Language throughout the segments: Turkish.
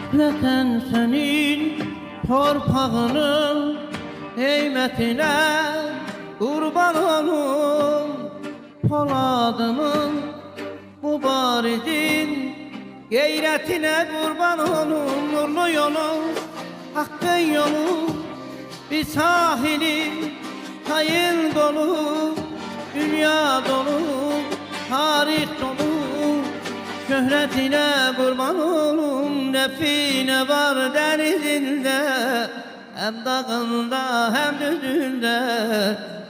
Vətən sənin torpağının heymətinə qurban olum. Poladımın mübarizin qeyrətinə qurban olum. Nurlu yolun, haqqın yolu, bir sahili hayır dolu, dünya dolu, tarih dolu. Şöhretine kurban olum, nefine var denizinde, hem dağında hem düzünde,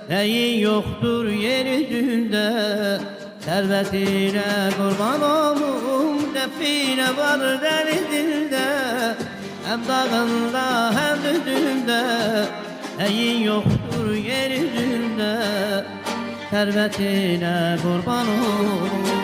neyin yoktur yeryüzünde. Servetine kurban olum, nefine var denizinde, hem dağında hem düzünde, neyin yoktur yeryüzünde. Servetine kurban olum.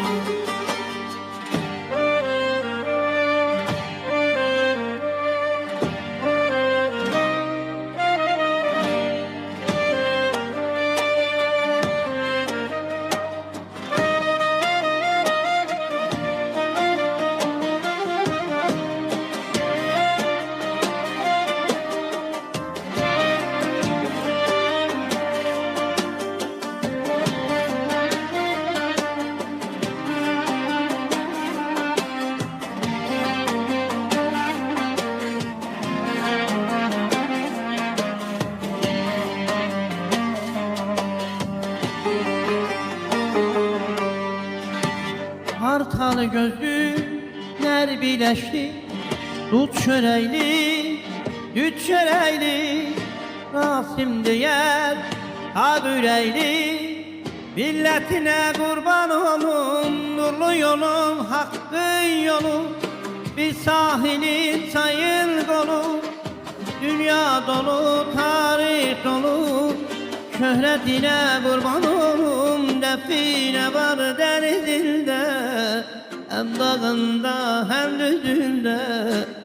Hartalı gözlüler birleşti, dut çöreğli, düt çöreğli, Rasim diyer hak yüreğli. Milletine kurban olun, nurlu yolun, hakkın yolu, bir sahili sayın dolu, dünya dolu, tarih dolu. Şöhretine kurban olum, define var denizinde, hem dağında hem düzünde,